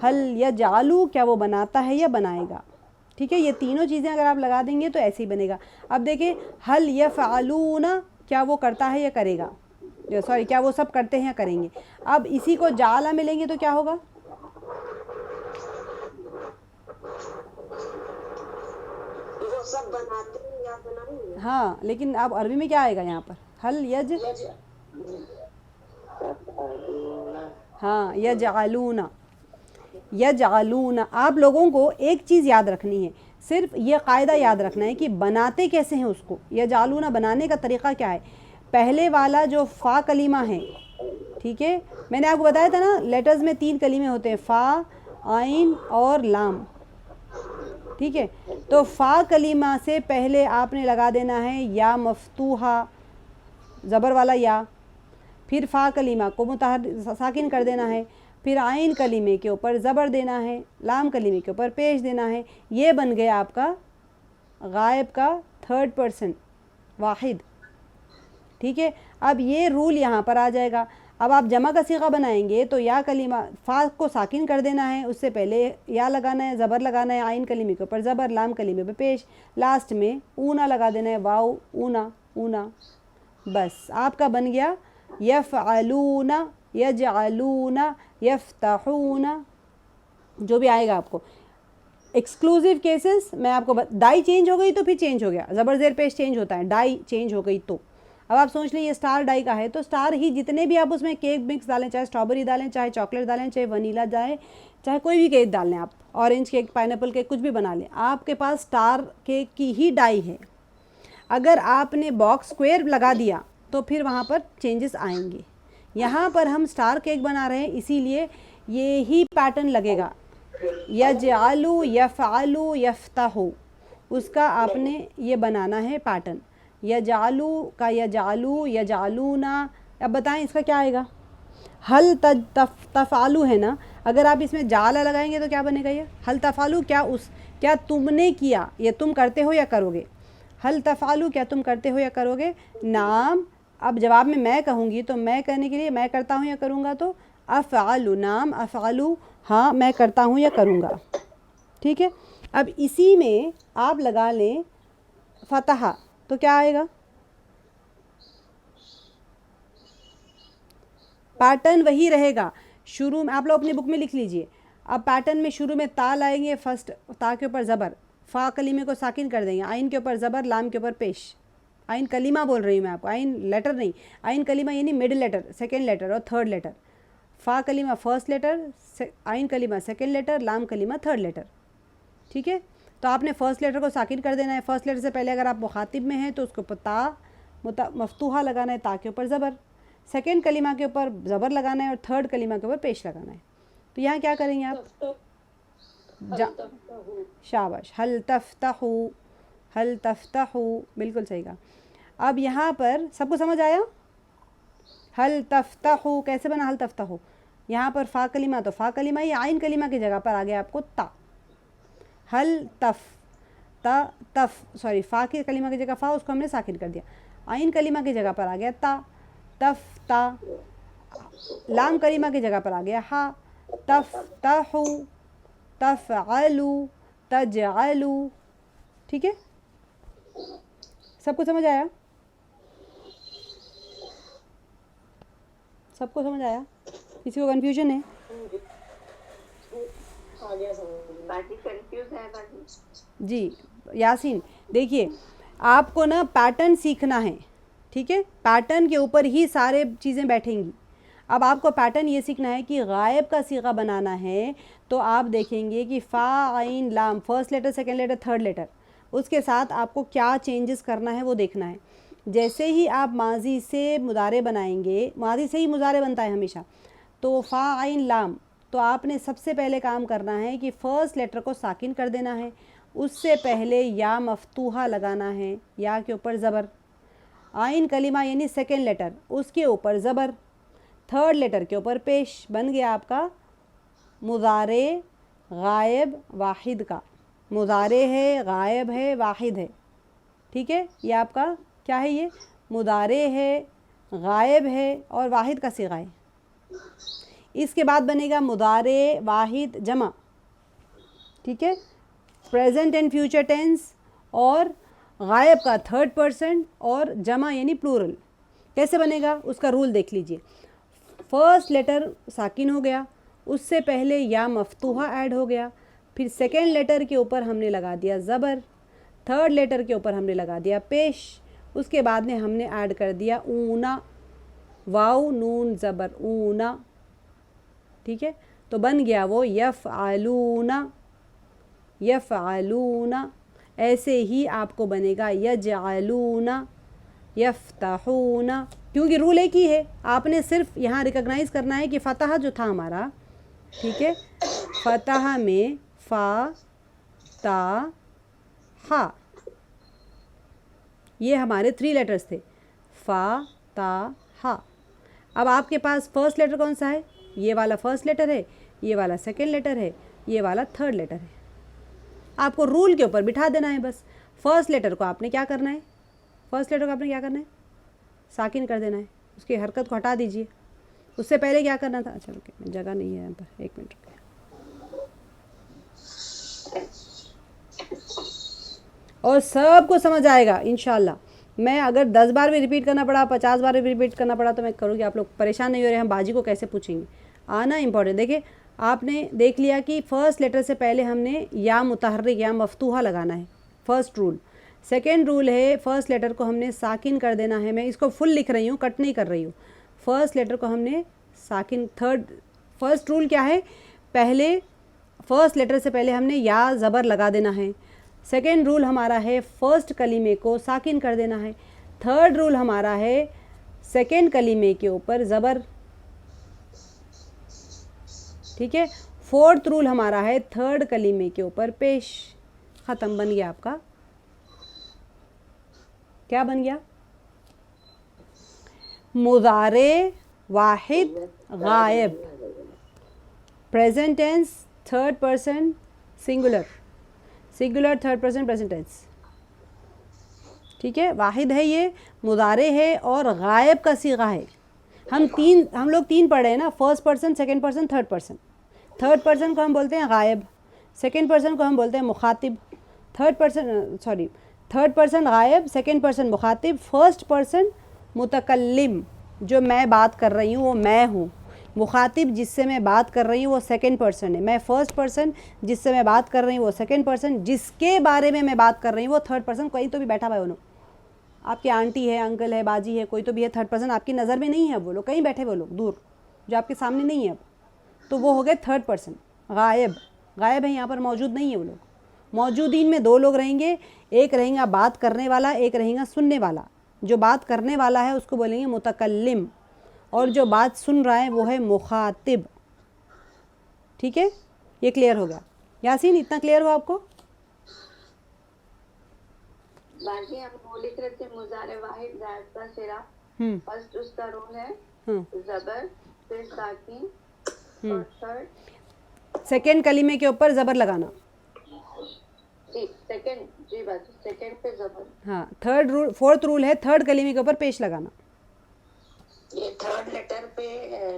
हल यजालू क्या वो बनाता है या बनाएगा, ठीक है। ये तीनों चीज़ें अगर आप लगा देंगे तो ऐसे ही बनेगा। अब देखें हल यफ़अलूना क्या वो करता है या करेगा, सॉरी क्या वो सब करते हैं या करेंगे। अब इसी को जाला में लेंगे तो क्या होगा, वो सब बनाते हैं या बनाएंगे। हाँ लेकिन अब अरबी में क्या आएगा यहाँ पर, हल यज, हाँ यजअलूना, यजअलूना। आप लोगों को एक चीज़ याद रखनी है, सिर्फ ये कायदा याद रखना है कि बनाते कैसे हैं उसको। यजअलूना बनाने का तरीक़ा क्या है, पहले वाला जो फ़ा कलीमा है, ठीक है, मैंने आपको बताया था ना लेटर्स में 3 कलीमे होते हैं, फ़ा, आइन और लाम, ठीक है। तो फ़ा कलीमा से पहले आपने लगा देना है या मफ्तूहा, ज़बर वाला या, फिर फ़ा कलीमा को मुतहर साकिन कर देना है, फिर आइन कलीमे के ऊपर ज़बर देना है, लाम कलीमे के ऊपर पेश देना है। ये बन गया आपका गायब का 3rd पर्सन वाहिद, ठीक है। अब ये रूल यहाँ पर आ जाएगा। अब आप जमा का सीगा बनाएंगे तो या कलीमा फ़ा को साकिन कर देना है, उससे पहले या लगाना है, ज़बर लगाना है, आइन कलीमे के ऊपर ज़बर, लाम कलीमे पे पेश, लास्ट में ऊना लगा देना है, वाओ ऊना ऊना। बस आपका बन गया यफ़अलूना, यजअलूना, यफ्तहूना, जो भी आएगा आपको। एक्सक्लूसिव केसेस मैं आपको डाई चेंज हो गई तो फिर चेंज हो गया, ज़बर ज़ेर पेश चेंज होता है, डाई चेंज हो गई तो। अब आप सोच लीजिए स्टार डाई का है तो स्टार ही जितने भी आप उसमें केक मिक्स डालें, चाहे स्ट्रॉबेरी डालें, चाहे चॉकलेट डालें, चाहे वनीला डालें, चाहे कोई भी केक डाल लें, आप ऑरेंज केक, पाइनएप्पल केक, कुछ भी बना लें, आपके पास स्टार केक की ही डाई है। अगर आपने बॉक्स स्क्वायर लगा दिया तो फिर वहाँ पर चेंजेस आएंगे। यहाँ पर हम स्टार केक बना रहे हैं इसीलिए ये ही पैटर्न लगेगा, यजअलू, यफ़अलू, यफ्तहू, उसका आपने ये बनाना है पैटर्न। यजअलू का यजअलू, यजअलूना। अब बताएं इसका क्या आएगा, हल तफ़अलू है ना, अगर आप इसमें जाला लगाएंगे तो क्या बनेगा, ये हल तफ़अलू, क्या तुमने किया, ये तुम करते हो या करोगे, हल तफ़अलू क्या तुम करते हो या करोगे। नाम, अब जवाब में मैं कहूँगी तो मैं करने के लिए मैं करता हूँ या करूँगा, तो अफ़अलू, नाम अफ़अलू, हाँ मैं करता हूँ या करूँगा, ठीक है। अब इसी में आप लगा लें फ़तहा तो क्या आएगा, पैटर्न वही रहेगा। शुरू में आप लोग अपनी बुक में लिख लीजिए। अब पैटर्न में शुरू में ता लाएंगे, फर्स्ट ता के ऊपर ज़बर, फ़ा कलीमे को साकिन कर देंगे, आइन के ऊपर ज़बर, लाम के ऊपर पेश। आइन कलीमा बोल रही हूँ मैं आपको, आइन लेटर नहीं, आइन कलीमा यानी मिडिल लेटर, सेकेंड लेटर और थर्ड लेटर। फ़ा कलीमा फर्स्ट लेटर, आइन कलीमा सेकेंड लेटर, लाम कलीमा थर्ड लेटर, ठीक है। तो आपने फ़र्स्ट लेटर को साकिन कर देना है। फ़र्स्ट लेटर से पहले अगर आप मुखातिब में हैं तो उसके ऊपर ता मफ्तूहा लगाना है, ता के ऊपर ज़बर, सेकेंड कलीमा के ऊपर ज़बर लगाना है और थर्ड कलीमा के ऊपर पेश लगाना है। तो यहाँ क्या करेंगे आप, शाबाश, हल तफ्तहू, हल तफ्तहू, बिल्कुल सही कहा। अब यहाँ पर सबको समझ आया, हल तफ्तहू कैसे बना, हल तफ्तहू, यहाँ पर फ़ा कलीमा तो फ़ा कलीमा ही आइन कलीमा की जगह पर आ गया आपको ता, हल सॉरी फ़ा की कलीमा की जगह फ़ा, उसको हमने साकिन कर दिया, आइन कलीमा की जगह पर आ गया ता, तफ्ता, लाम कलीमा की जगह पर आ गया हा, तफ्तहू, तफ़अलू, तजअलू, ठीक है। सबको समझ आया, सबको समझ आया, किसी को कन्फ्यूजन है, बाकी कंफ्यूज है बाकी। जी यासीन, देखिए आपको ना पैटर्न सीखना है, ठीक है, पैटर्न के ऊपर ही सारे चीज़ें बैठेंगी। अब आपको पैटर्न ये सीखना है कि गायब का सीगा बनाना है तो आप देखेंगे कि फ़ा आइन लाम, first letter, second letter, third letter, उसके साथ आपको क्या चेंजेस करना है वो देखना है। जैसे ही आप माजी से मुदारे बनाएंगे, माजी से ही मुदारे बनता है हमेशा, तो फ़ा आइन लाम, तो आपने सबसे पहले काम करना है कि फ़र्स्ट लेटर को साकिन कर देना है, उससे पहले या मफ्तूहा लगाना है, या के ऊपर ज़बर, आइन कलीमा यानी सेकेंड लेटर, उसके ऊपर ज़बर, थर्ड लेटर के ऊपर पेश, बन गया आपका मुज़ारे गायब वाहिद का। मुज़ारे है, गायब है, वाहिद है, ठीक है। ये आपका क्या है, ये मुज़ारे है, गायब है और वाहिद का सीगा है। इसके बाद बनेगा मुज़ारे वाहिद जमा, ठीक है, प्रेजेंट एंड फ्यूचर टेंस और गायब का थर्ड पर्सन और जमा यानी प्लूरल। कैसे बनेगा उसका रूल देख लीजिए। फर्स्ट लेटर साकिन हो गया, उससे पहले या मफ्तूहा ऐड हो गया, फिर सेकेंड लेटर के ऊपर हमने लगा दिया ज़बर, थर्ड लेटर के ऊपर हमने लगा दिया पेश, उसके बाद में हमने ऐड कर दिया ऊना, वाव नून ज़बर ऊना। ठीक है, तो बन गया वो यफ़अलूना, यफ़अलूना। ऐसे ही आपको बनेगा यजअलूना, यफ्तहूना, क्योंकि रूल एक ही है। आपने सिर्फ यहाँ रिकॉग्नाइज़ करना है कि फ़तह जो था हमारा, ठीक है, फ़तह में फ़ा ता हा, ये हमारे 3 लेटर्स थे, फ़ा ता हा। अब आपके पास फर्स्ट लेटर कौन सा है? ये वाला फर्स्ट लेटर है, ये वाला सेकेंड लेटर है, ये वाला थर्ड लेटर है। आपको रूल के ऊपर बिठा देना है बस। फर्स्ट लेटर को आपने क्या करना है? फर्स्ट लेटर को आपने क्या करना है? साकिन कर देना है, उसकी हरकत को हटा दीजिए। उससे पहले क्या करना था? अच्छा रुकिए, जगह नहीं है यहाँ पर, 1 मिनट रुकिए। और सबको समझ आएगा इंशाल्लाह। मैं अगर 10 बार भी रिपीट करना पड़ा, 50 बार भी रिपीट करना पड़ा तो मैं करूँगी। आप लोग परेशान नहीं हो रहे, हम बाजी को कैसे पूछेंगे, आना इंपॉर्टेंट। देखिए आपने देख लिया कि फ़र्स्ट लेटर से पहले हमने या मुतहर्रिक या मफ्तूहा लगाना है, फ़र्स्ट रूल। सेकेंड रूल है फ़र्स्ट लेटर को हमने साकिन कर देना है। मैं इसको फुल लिख रही हूँ, कट नहीं कर रही हूँ। फ़र्स्ट लेटर को हमने साकिन, फर्स्ट रूल क्या है? पहले फ़र्स्ट लेटर से पहले हमने या ज़बर लगा देना है। सेकेंड रूल हमारा है फ़र्स्ट कलीमे को साकिन कर देना है। थर्ड रूल हमारा है सेकेंड कलीमे के ऊपर ज़बर, ठीक है। फोर्थ रूल हमारा है थर्ड कलीमे के ऊपर पेश। ख़त्म, बन गया आपका। क्या बन गया? मुज़ारे वाहिद गायब, present tense third person singular, singular third person present tense. ठीक है, वाहिद है ये, मुज़ारे है और गायब का सीगा है। हम लोग तीन पढ़े हैं ना, first person, second person, third person. Third person को हम बोलते हैं गायब, सेकेंड पर्सन को हम बोलते हैं मुखातिब, थर्ड पर्सन गायब, सेकेंड पर्सन मुखातिब, फर्स्ट पर्सन मुतकल्लिम, जो मैं बात कर रही हूँ वो मैं हूँ। मुखातिब जिससे मैं बात कर रही हूँ वो सेकेंड पर्सन है। मैं फर्स्ट पर्सन जिससे मैं बात कर रही हूँ वो सेकेंड पर्सन, जिसके बारे में मैं बात कर रही हूँ वो थर्ड पर्सन। कहीं तो भी बैठा हुआ है वो लोग, आपकी आंटी है, अंकल है, बाजी है, कोई तो भी है, थर्ड पर्सन आपकी नज़र में नहीं है। वो लोग कहीं बैठे, वो लोग दूर जो आपके सामने नहीं है अब, तो वो हो गए थर्ड पर्सन। गायब, गायब है, यहाँ पर मौजूद नहीं है वो लोग। मौजूदीन में 2 लोग रहेंगे, एक रहेगा बात करने वाला, एक रहेगा सुनने वाला। जो बात करने वाला है उसको बोलेंगे मुतकल्लिम, और जो बात सुन रहा है वो है मुखातिब। ठीक है, ये क्लियर हो गया? यासीन, इतना क्लियर हो आपको? बाजी हम वो लिख रहे थे मुज़ारे वाहिद गायब का सिरा। फर्स्ट उसका रूल है ज़बर, फिर साकिन और थर्ड सेकेंड कलीमे के ऊपर ज़बर लगाना। जी सेकेंड, जी बाजी सेकेंड पे ज़बर। हाँ, थर्ड रूल, फोर्थ रूल है थर्ड कलीमे के ऊपर पेश लगाना। ये थर्ड लेटर पे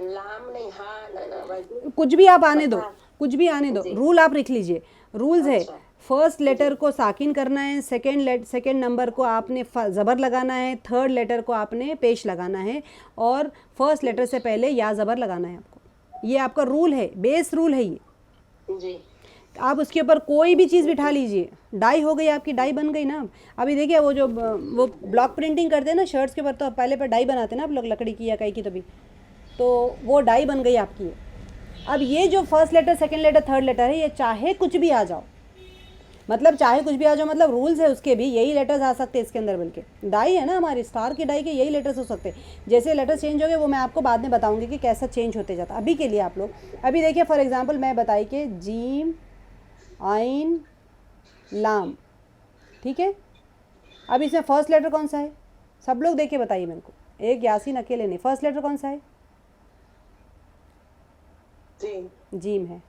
लाम नहीं, हाँ ना बाजी, कुछ भी आप आने दो, कुछ भी आने दो, रूल आप लिख लीजिए। रूल्स है फर्स्ट लेटर को साकिन करना है, सेकेंड नंबर को आपने ज़बर लगाना है, थर्ड लेटर को आपने पेश लगाना है, और फर्स्ट लेटर से पहले या ज़बर लगाना है आपको। ये आपका रूल है, बेस रूल है ये जी। आप उसके ऊपर कोई भी चीज़ बिठा लीजिए। डाई हो गई आपकी, डाई बन गई ना। अभी देखिए वो जो वो ब्लॉक प्रिंटिंग करते हैं ना शर्ट्स के ऊपर, तो पहले पर डाई बनाते हैं ना आप लोग, लकड़ी की या कहीं की, तो वो डाई बन गई आपकी। अब ये जो first letter, second letter, third letter है, ये चाहे कुछ भी आ जाओ, मतलब चाहे कुछ भी आ जाओ, मतलब रूल्स है उसके भी, यही लेटर्स आ सकते हैं इसके अंदर। बल्कि डाई है ना हमारी स्टार की डाई के, यही लेटर्स हो सकते हैं। जैसे लेटर्स चेंज हो गए वो मैं आपको बाद में बताऊंगी कि कैसा चेंज होते जाता। अभी के लिए आप लोग अभी देखिए, फॉर एग्जांपल मैं बताई कि जीम आइन लाम, ठीक है। अब इसमें फर्स्ट लेटर कौन सा है? सब लोग देख के बताइए मेरे को, एक यासीन अकेले नहीं। फर्स्ट लेटर कौन सा है? जीम है,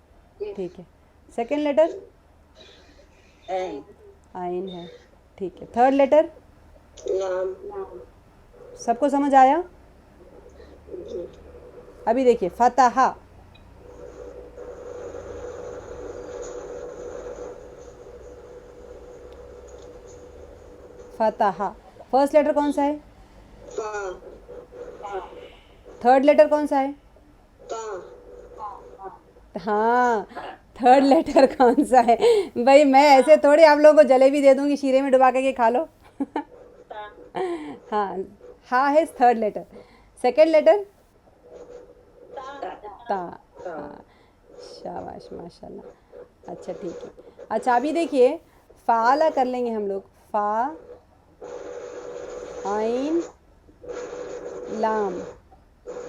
ठीक है। सेकेंड लेटर आइन है, ठीक है। थर्ड लेटर लाम। सबको समझ आया? अभी देखिए फतहा, फतहा। फर्स्ट लेटर कौन सा है? फा, थर्ड लेटर कौन सा है? ता, हाँ, थर्ड लेटर कौन सा है? भाई मैं ऐसे थोड़ी आप लोगों को जलेबी दे दूंगी शीरे में डुबा के खा लो। हाँ, हा है थर्ड लेटर। सेकेंड लेटर ता। हाँ, शाबाश माशाल्लाह। अच्छा ठीक है। अच्छा अभी देखिए फ़ाला कर लेंगे हम लोग। फ़ा आइन लाम,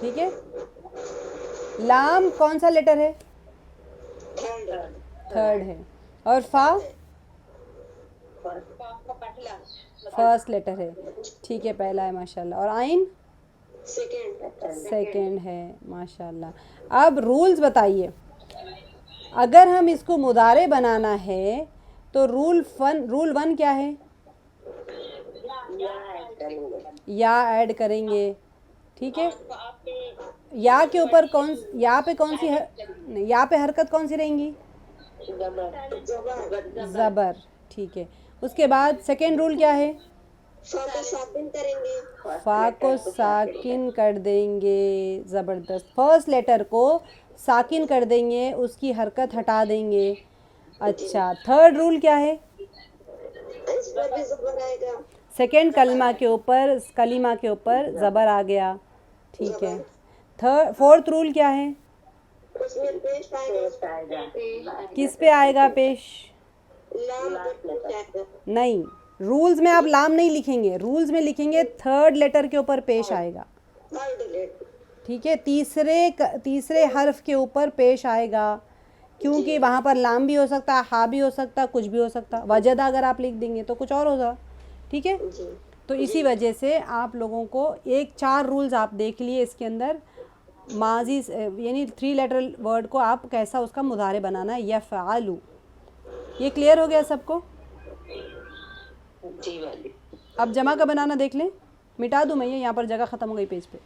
ठीक है। लाम कौन सा लेटर है? थर्ड है। और फ़ा फर्स्ट लेटर है, ठीक है, पहला है माशाल्लाह। और आइन सेकंड है माशाल्लाह। अब रूल्स बताइए, अगर हम इसको मुदारे बनाना है तो रूल वन क्या है? या ऐड करेंगे, ठीक है। या के ऊपर या पे कौन सी या पे हरकत कौन सी रहेंगी? ज़बर, ठीक है। उसके बाद सेकेंड रूल क्या है? फा को साकिन कर देंगे, ज़बरदस्त। फर्स्ट लेटर को साकिन कर देंगे, उसकी हरकत हटा देंगे। अच्छा, थर्ड रूल क्या है? सेकेंड कलिमा के ऊपर ज़बर आ गया, ठीक है। फोर्थ रूल क्या है? किस पे आएगा पेश? नहीं, रूल्स में आप लाम नहीं लिखेंगे, रूल्स में लिखेंगे थर्ड लेटर के ऊपर पेश आएगा, ठीक है। तीसरे हर्फ के ऊपर पेश आएगा, क्योंकि वहाँ पर लाम भी हो सकता है, हा भी हो सकता है, कुछ भी हो सकता है। वजदा अगर आप लिख देंगे तो कुछ और होगा, ठीक है। तो इसी वजह से आप लोगों को 4 रूल्स आप देख लिए इसके अंदर। माजी यानी 3 लेटर वर्ड को आप कैसा उसका मुदारे बनाना है, यफ़अलु। ये क्लियर हो गया सबको? जी वाली। अब जमा का बनाना देख लें। मिटा दूँ मैं ये, यहाँ पर जगह ख़त्म हो गई पेज पे।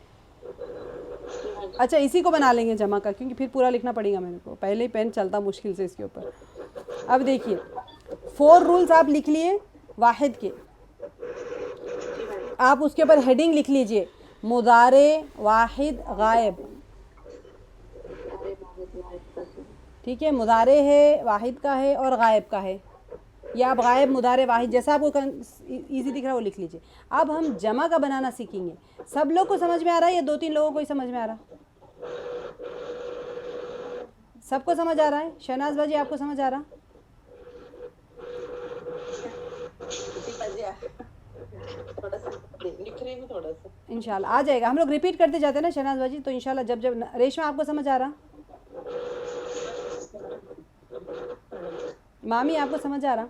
अच्छा, इसी को बना लेंगे जमा का, क्योंकि फिर पूरा लिखना पड़ेगा मेरे को, पहले ही पेन चलता मुश्किल से इसके ऊपर। अब देखिए 4 रूल्स आप लिख लिए वाहिद के। आप उसके ऊपर हेडिंग लिख लीजिए, मुदारे वाहिद गायब, ठीक है। मुदारे है, वाहिद का है और गायब का है, या आप गायब मुदारे वाहिद जैसा आपको इजी दिख रहा है वो लिख लीजिए। अब हम जमा का बनाना सीखेंगे। सब लोग को समझ में आ रहा है या 2-3 लोगों को ही समझ में आ रहा? सबको समझ आ रहा है? शहनाज बाजी आपको समझ आ रहा? इंशाल्लाह आ जाएगा। हम लोग रिपीट करते जाते हैं ना शहनाज बाजी, तो इंशाल्लाह जब रेशमा आपको समझ आ रहा? मामी आपको समझ आ रहा?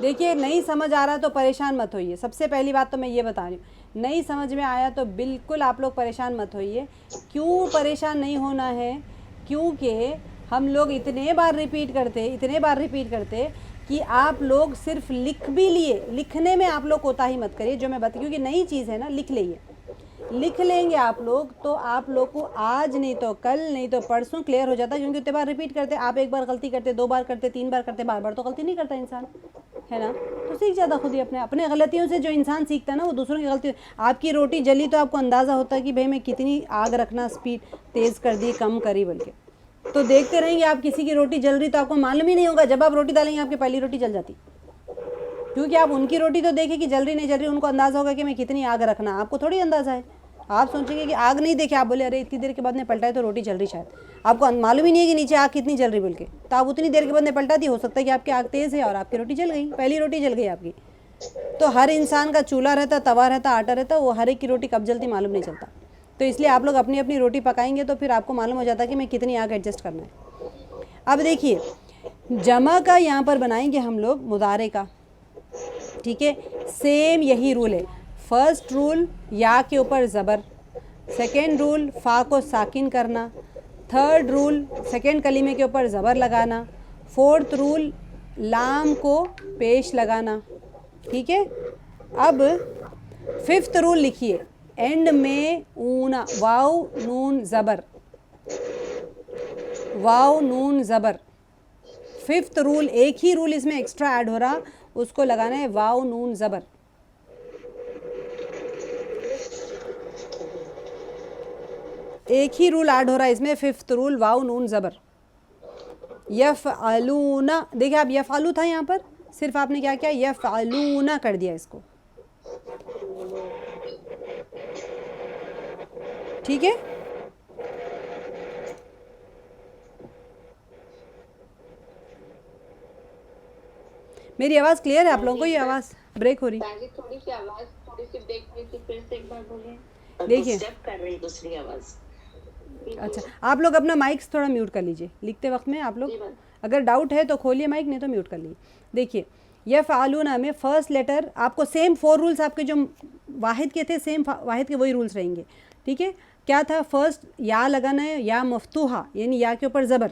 देखिए नहीं समझ आ रहा तो परेशान मत होइए। सबसे पहली बात तो मैं ये बता रही हूँ, नहीं समझ में आया तो बिल्कुल आप लोग परेशान मत होइए। क्यों परेशान नहीं होना है? क्योंकि हम लोग इतने बार रिपीट करते कि आप लोग सिर्फ लिख भी लिए, लिखने में आप लोग कोताही मत करिए। जो मैं बता, क्योंकि नई चीज़ है ना, लिख लेंगे आप लोग तो आप लोग को आज नहीं तो कल नहीं तो परसों क्लियर हो जाता है। क्योंकि उतने बार रिपीट करते, आप एक बार गलती करते, 2 बार करते, 3 बार करते, बार बार तो गलती नहीं करता इंसान, है ना। तो सीख जाता खुद ही अपने गलतियों से। जो इंसान सीखता है ना वो दूसरों की गलती। आपकी रोटी जली तो आपको अंदाज़ा होता है कि भाई मैं कितनी आग रखना, स्पीड तेज़ कर दी, कम करी, बल्कि तो देखते रहेंगे आप किसी की रोटी जल रही तो आपको मालूम ही नहीं होगा। जब आप रोटी डालेंगे आपकी पहली रोटी जल जाती, क्योंकि आप उनकी रोटी तो देखें कि जल रही नहीं जल रही, उनको अंदाज़ा होगा कि मैं कितनी आग रखना, आपको थोड़ी अंदाज़ा है। आप सोचेंगे कि आग नहीं देखे, आप बोले अरे इतनी देर के बाद ने पलटा तो रोटी जल रही, शायद आपको मालूम ही नहीं है कि नीचे आग कितनी जल रही बोल के, तो आप उतनी देर के बाद ने पलटा दी। हो सकता है कि आपकी आग तेज़ है और आपकी रोटी जल गई, पहली रोटी जल गई आपकी। तो हर इंसान का चूल्हा रहता, तवा रहता, आटा रहता, वो हर एक की रोटी कब जलती मालूम नहीं चलता। तो इसलिए आप लोग अपनी अपनी रोटी पकाएंगे तो फिर आपको मालूम हो जाता है कि मैं कितनी आग एडजस्ट करना है। अब देखिए जमा का यहाँ पर बनाएंगे हम लोग मुदारे का, ठीक है। सेम यही रूल है। फर्स्ट रूल या के ऊपर ज़बर, सेकेंड रूल फ़ा को साकिन करना, थर्ड रूल सेकेंड कलीमे के ऊपर ज़बर लगाना, फोर्थ रूल लाम को पेश लगाना, ठीक है। अब फिफ्थ रूल लिखिए, एंड में ऊना, वाव नून ज़बर, 5th रूल, एक ही रूल इसमें एक्स्ट्रा ऐड हो रहा, उसको लगाना है वाव नून ज़बर। एक ही रूल ऐड हो रहा है इसमें, 5th रूल वाव नून ज़बर। यफ़अलूना, देखिए आप यफ़अलू था यहाँ पर, सिर्फ आपने क्या किया, यफ़अलूना कर दिया इसको। ठीक है, मेरी आवाज़ क्लियर है आप लोगों को? ये आवाज़ ब्रेक हो रही? थोड़ी सी आवाज थोड़ी सी ब्रेक हुई थी, फिर से एक बार बोलिए। देखिए कर रही दूसरी आवाज। अच्छा, आप लोग अपना माइक थोड़ा म्यूट कर लीजिए लिखते वक्त में। आप लोग अगर डाउट है तो खोलिए माइक, नहीं तो म्यूट कर लीजिए। देखिए यफ़अलूना में फर्स्ट लेटर आपको सेम 4 रूल्स आपके जो वाहिद के थे, सेम वाहिद के वही रूल्स रहेंगे। ठीक है, क्या था? फर्स्ट या लगाना है, या मफ्तूहा यानी या के ऊपर ज़बर।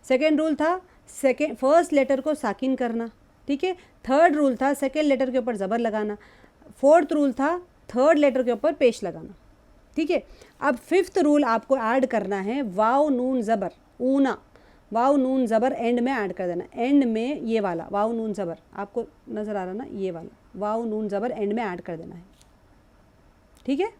सेकेंड रूल था फर्स्ट लेटर को साकिन करना। ठीक है, थर्ड रूल था सेकेंड लेटर के ऊपर ज़बर लगाना। फोर्थ रूल था थर्ड लेटर के ऊपर पेश लगाना। ठीक है, अब 5th रूल आपको ऐड करना है वाव नून ज़बर, ऊना, वाव नून ज़बर एंड में ऐड कर देना। एंड में ये वाला वाव नून ज़बर आपको नज़र आ रहा ना, ये वाला वाव नून ज़बर एंड में ऐड कर देना है। ठीक है,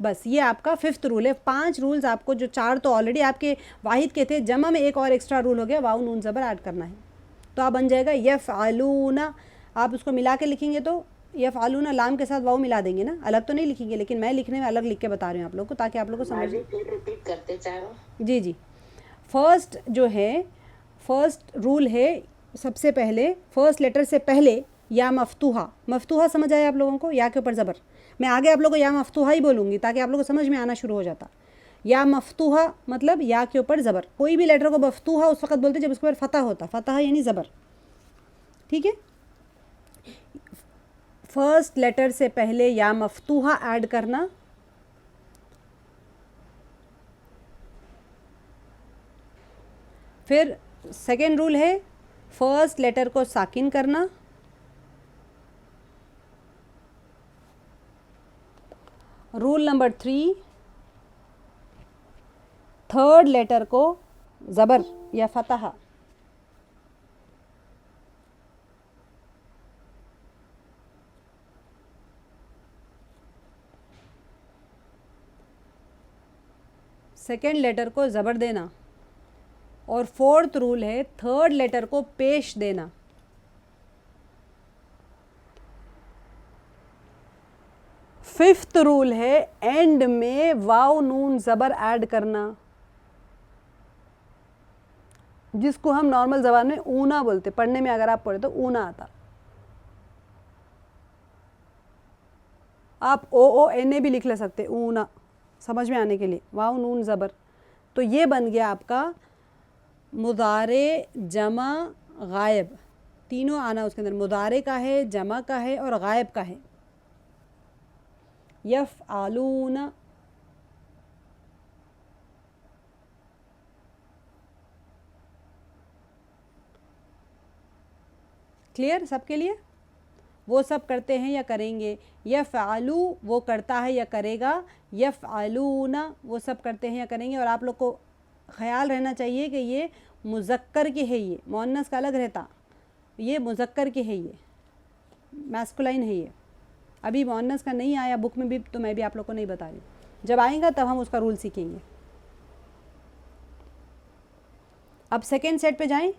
बस ये आपका 5th रूल है। 5 रूल्स आपको, जो 4 तो ऑलरेडी आपके वाहिद के थे, जमा में एक और एक्स्ट्रा रूल हो गया, वाव नून ज़बर ऐड करना है। तो आप बन जाएगा यफ़अलूना। आप उसको मिला के लिखेंगे तो यफ़अलूना लाम के साथ वाव मिला देंगे ना, अलग तो नहीं लिखेंगे, लेकिन मैं लिखने में अलग लिख के बता रही हूँ आप लोग को, ताकि आप लोग को समझ। रिपीट करते चाहो? जी जी, फर्स्ट जो है, फर्स्ट रूल है, सबसे पहले फर्स्ट लेटर से पहले या मफ्तूहा। मफ्तूहा समझ आया आप लोगों को? या के ऊपर ज़बर। मैं आगे आप लोगों को या मफ्तूहा ही बोलूँगी ताकि आप लोगों को समझ में आना शुरू हो जाता। या मफ्तूहा मतलब या के ऊपर ज़बर। कोई भी लेटर को मफ्तूहा उस वक्त बोलते जब उसके ऊपर फ़तह होता, फ़तह यानी ज़बर। ठीक है, फर्स्ट लेटर से पहले या मफ्तूहा ऐड करना। फिर सेकेंड रूल है फर्स्ट लेटर को साकिन करना। रूल नंबर 3, थर्ड लेटर को ज़बर या फ़तहा। सेकेंड लेटर को ज़बर देना। और फोर्थ रूल है थर्ड लेटर को पेश देना। फिफ्थ रूल है एंड में वाव नून ज़बर ऐड करना, जिसको हम नॉर्मल ज़बान में ऊना बोलते। पढ़ने में अगर आप पढ़े तो ऊना आता। आप OONA भी लिख ले सकते, ऊना, समझ में आने के लिए, वाव नून ज़बर। तो ये बन गया आपका मुदारे, जमा, गायब, तीनों आना उसके अंदर। मुदारे का है, जमा का है और गायब का है। यफ़अलूना, क्लियर सबके लिए? वो सब करते हैं या करेंगे। यफ़अलू वो करता है या करेगा, यफ़अलूना वो सब करते हैं या करेंगे। और आप लोग को ख़याल रहना चाहिए कि ये मुज़क्कर के है, ये मुअन्नस का अलग रहता, ये मुज़क्कर के है, ये मैस्कुलाइन है। ये अभी मुअन्नस का नहीं आया बुक में भी, तो मैं भी आप लोग को नहीं बता रही। जब आएगा तब हम उसका रूल सीखेंगे। अब सेकेंड सेट पे जाएं।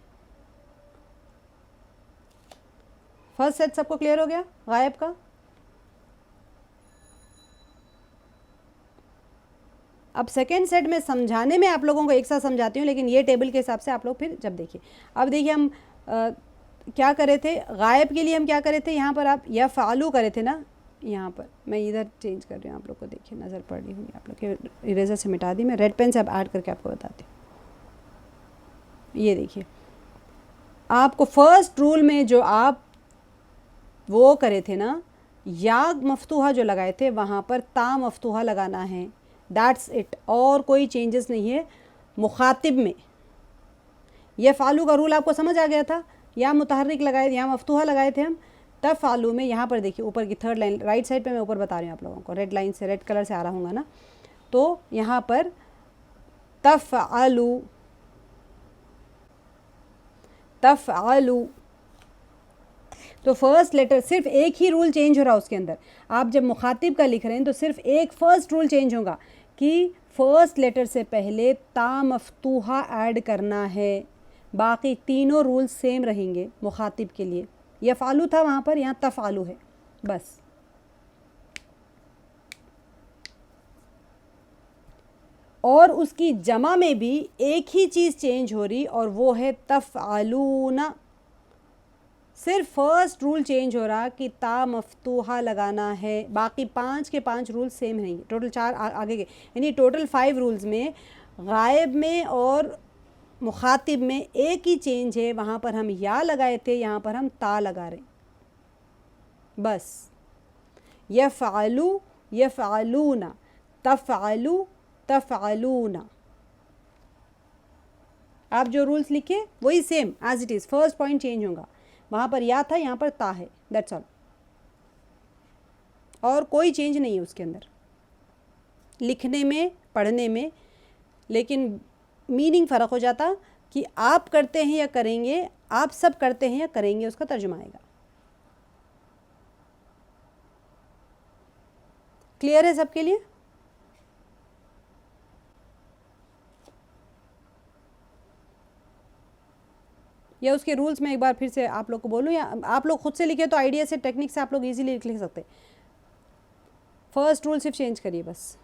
फर्स्ट सेट सबको क्लियर हो गया गायब का? अब सेकेंड सेट में समझाने में आप लोगों को एक साथ समझाती हूँ, लेकिन ये टेबल के हिसाब से आप लोग फिर जब देखिए। अब देखिए हम क्या करे थे गायब के लिए, हम क्या करे थे यहाँ पर, आप यफ़अलू करे थे ना, यहाँ पर मैं इधर चेंज कर रही हूँ, आप लोग को देखिए नज़र पड़ रही होंगी आप लोग के, इरेजर से मिटा दी, मैं रेड पेन से अब ऐड करके आपको बताती हूँ। ये देखिए आपको फर्स्ट रूल में जो आप वो करे थे ना, या मफ्तूहा जो लगाए थे वहाँ पर ता मफ्तूहा लगाना है, दैट्स इट, और कोई चेंजेस नहीं है। मुखातिब में यफ़अलू का रूल आपको समझ आ गया था, या मुतहर्रिक लगाए, या मफ्तूहा लगाए थे हम। तफ़अलू में यहाँ पर देखिए ऊपर की थर्ड लाइन राइट साइड पे मैं ऊपर बता रही हूँ आप लोगों को, रेड लाइन से, रेड कलर से आ रहा हूँगा ना, तो यहाँ पर तफ़अलू, तफ़अलू। तो फर्स्ट लेटर, सिर्फ एक ही रूल चेंज हो रहा है उसके अंदर। आप जब मुखातिब का लिख रहे हैं तो सिर्फ एक फ़र्स्ट रूल चेंज होगा कि फ़र्स्ट लेटर से पहले ता मफ्तूहा ऐड करना है, बाकी तीनों रूल्स सेम रहेंगे मुखातिब के लिए। यफ़अलू था वहाँ पर, यहाँ तफ़अलू है बस। और उसकी जमा में भी एक ही चीज़ चेंज हो रही और वो है तफ़अलूना। सिर्फ फर्स्ट रूल चेंज हो रहा कि ता मफ्तूहा लगाना है, बाकी 5 के 5 रूल सेम रहेंगे। टोटल 4 आगे के, यानी टोटल 5 रूल्स में गायब में और मुखातिब में एक ही चेंज है। वहाँ पर हम या लगाए थे, यहाँ पर हम ता लगा रहे बस। यफ़अलू यफ़अलूना, तफ़अलू तफ़अलूना। आप जो रूल्स लिखे वही same as it is, first point change होगा। वहाँ पर या था, यहाँ पर ता है, दैट्स ऑल। और कोई चेंज नहीं है उसके अंदर, लिखने में पढ़ने में। लेकिन मीनिंग फ़र्क हो जाता कि आप करते हैं या करेंगे, आप सब करते हैं या करेंगे, उसका तर्जुमा आएगा। क्लियर है सबके लिए? या उसके रूल्स में एक बार फिर से आप लोग को बोलूँ, या आप लोग खुद से लिखे तो आइडिया से, टेक्निक से आप लोग इजीली लिख सकते। फर्स्ट रूल सिर्फ चेंज करिए बस।